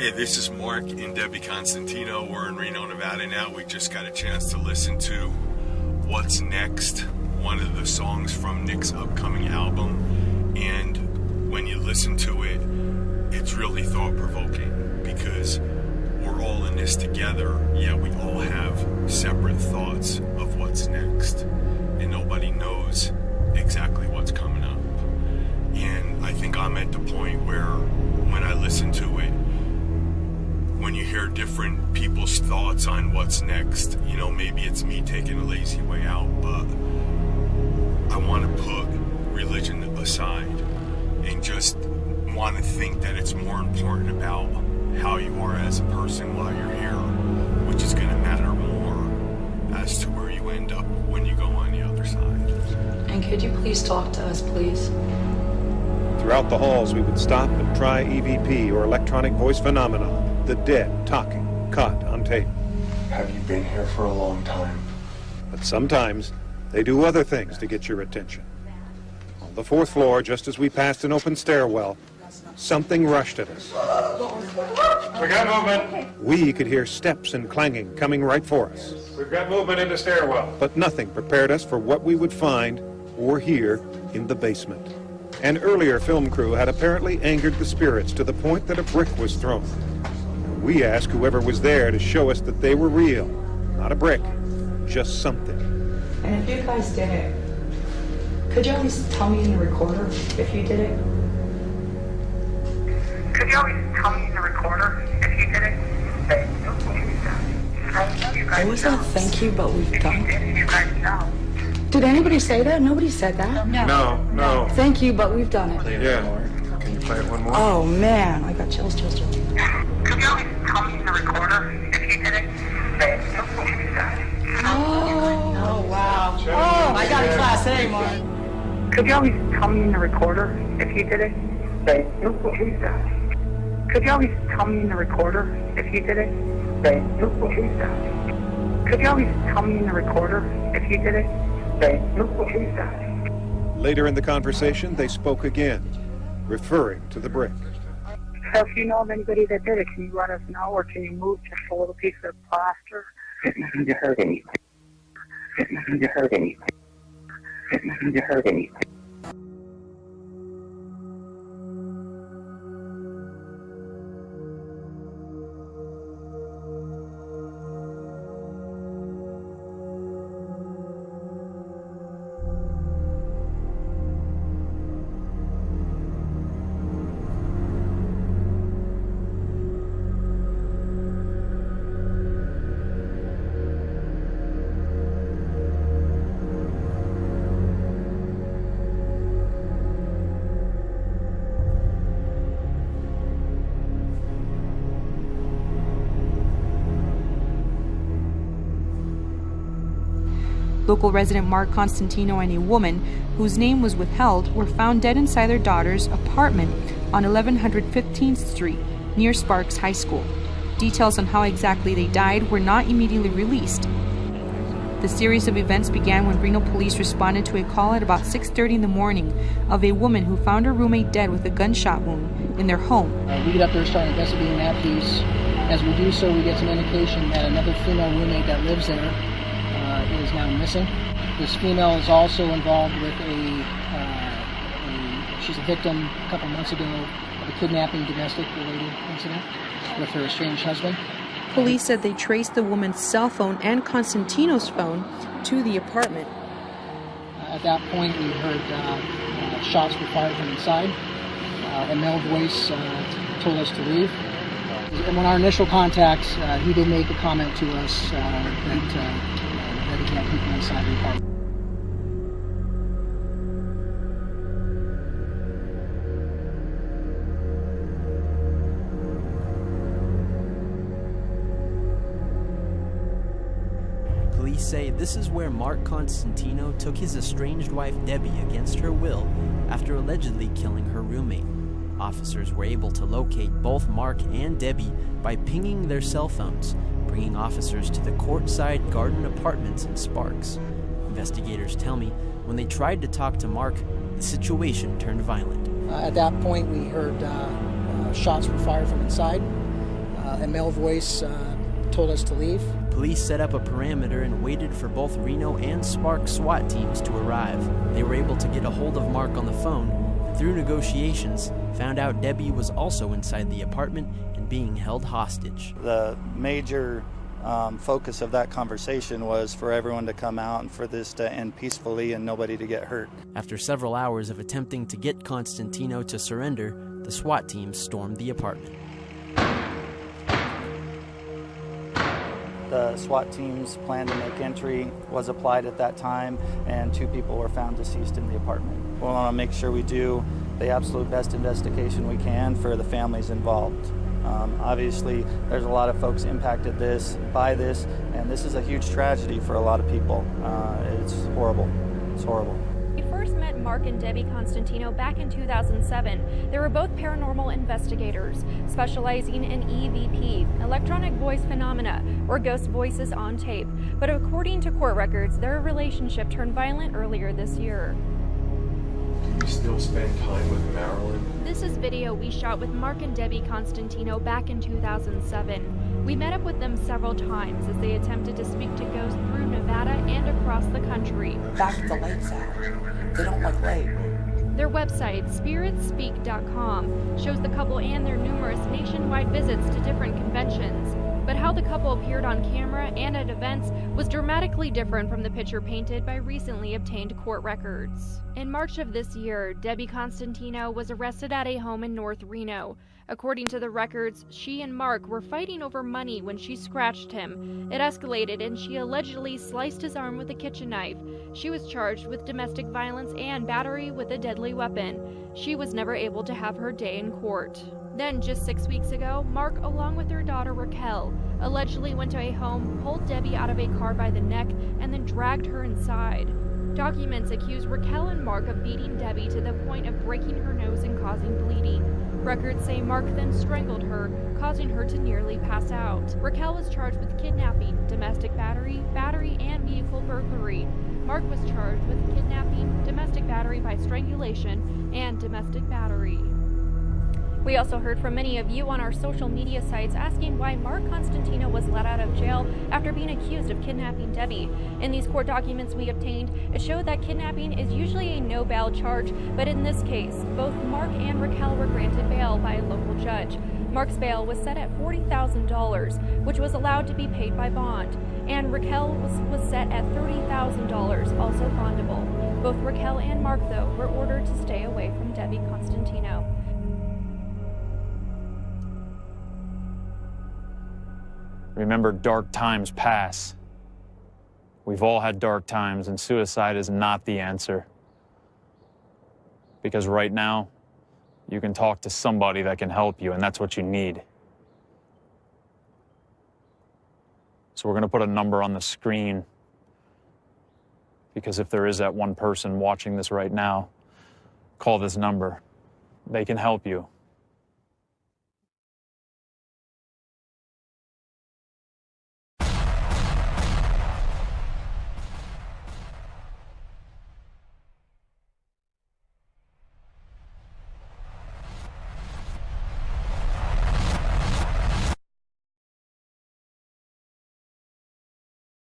Hey, this is Mark and Debby Constantino. We're in Reno, Nevada now. We just got a chance to listen to What's Next, one of the songs from Nick's upcoming album. And when you listen to it, it's really thought-provoking because we're all in this together, yet we all have separate thoughts of what's next. And nobody knows exactly what's coming up. And I think I'm at the point where when I listen to it, when you hear different people's thoughts on what's next, you know, maybe it's me taking a lazy way out, but I want to put religion aside and just want to think that it's more important about how you are as a person while you're here, which is going to matter more as to where you end up when you go on the other side. And could you please talk to us, please? Throughout the halls, we would stop and try EVP, or electronic voice phenomenon. The dead talking, caught on tape. Have you been here for a long time? But sometimes they do other things to get your attention. On the 4th floor, just as we passed an open stairwell, something rushed at us. We got movement. We could hear steps and clanging coming right for us. We've got movement in the stairwell. But nothing prepared us for what we would find or hear in the basement. An earlier film crew had apparently angered the spirits to the point that a brick was thrown. We asked whoever was there to show us that they were real, not a brick, just something. And if you guys did it, could you always tell me in the recorder if you did it? Could you always tell me in the recorder if you did it? What was that thank you, but we've done? You guys know. Did anybody say that? Nobody said that. No. Thank you, but we've done it. Yeah. Can you play it one more? Oh, man. I got chills. Could you always tell me in the recorder if you did it? Oh, wow. Oh, I got a class A, Mark. Could you always tell me in the recorder if you did it? Could you always tell me in the recorder if you did it? Could you always tell me in the recorder if you did it? Later in the conversation, they spoke again, referring to the brick. So if you know of anybody that did it, can you let us know, or can you move just a little piece of plaster? You heard anything? You heard anything? You heard anything? Local resident Mark Constantino and a woman, whose name was withheld, were found dead inside their daughter's apartment on 1115th Street, near Sparks High School. Details on how exactly they died were not immediately released. The series of events began when Reno police responded to a call at about 6:30 in the morning of a woman who found her roommate dead with a gunshot wound in their home. We get up there, start investigating that piece. As we do so, we get some indication that another female roommate that lives there is now missing. This female is also involved with she's a victim a couple months ago of a kidnapping domestic-related incident with her estranged husband. Police said they traced the woman's cell phone and Constantino's phone to the apartment. At that point, we heard shots were fired from inside. A male voice told us to leave. And when our initial contact, he did make a comment to us that he had people inside the apartment. Police say this is where Mark Constantino took his estranged wife Debby against her will after allegedly killing her roommate. Officers were able to locate both Mark and Debby by pinging their cell phones, bringing officers to the Courtside Garden Apartments in Sparks. Investigators tell me when they tried to talk to Mark, the situation turned violent. At that point, we heard shots were fired from inside. A male voice told us to leave. Police set up a perimeter and waited for both Reno and Sparks SWAT teams to arrive. They were able to get a hold of Mark on the phone, and through negotiations, found out Debby was also inside the apartment and being held hostage. The major focus of that conversation was for everyone to come out and for this to end peacefully and nobody to get hurt. After several hours of attempting to get Constantino to surrender, the SWAT team stormed the apartment. The SWAT team's plan to make entry was applied at that time, and 2 people were found deceased in the apartment. We want to make sure we do the absolute best investigation we can for the families involved. Obviously, there's a lot of folks impacted by this, and this is a huge tragedy for a lot of people. It's horrible. It's horrible. We first met Mark and Debby Constantino back in 2007. They were both paranormal investigators, specializing in EVP, electronic voice phenomena, or ghost voices on tape. But according to court records, their relationship turned violent earlier this year. Do you still spend time with Marilyn? This is video we shot with Mark and Debby Constantino back in 2007. We met up with them several times as they attempted to speak to ghosts through Nevada and across the country. Back at the lake's out. They don't like lake. Their website, spiritspeak.com, shows the couple and their numerous nationwide visits to different conventions. But how the couple appeared on camera and at events was dramatically different from the picture painted by recently obtained court records. In March of this year, Debby Constantino was arrested at a home in North Reno. According to the records, she and Mark were fighting over money when she scratched him. It escalated and she allegedly sliced his arm with a kitchen knife. She was charged with domestic violence and battery with a deadly weapon. She was never able to have her day in court. Then, just 6 weeks ago, Mark, along with their daughter Raquel, allegedly went to a home, pulled Debby out of a car by the neck, and then dragged her inside. Documents accuse Raquel and Mark of beating Debby to the point of breaking her nose and causing bleeding. Records say Mark then strangled her, causing her to nearly pass out. Raquel was charged with kidnapping, domestic battery, and vehicle burglary. Mark was charged with kidnapping, domestic battery by strangulation, and domestic battery. We also heard from many of you on our social media sites asking why Mark Constantino was let out of jail after being accused of kidnapping Debby. In these court documents we obtained, it showed that kidnapping is usually a no-bail charge, but in this case, both Mark and Raquel were granted bail by a local judge. Mark's bail was set at $40,000, which was allowed to be paid by bond, and Raquel was set at $30,000, also bondable. Both Raquel and Mark, though, were ordered to stay away from Debby Constantino. Remember, dark times pass. We've all had dark times, and suicide is not the answer. Because right now, you can talk to somebody that can help you, and that's what you need. So we're going to put a number on the screen, because if there is that one person watching this right now, call this number. They can help you.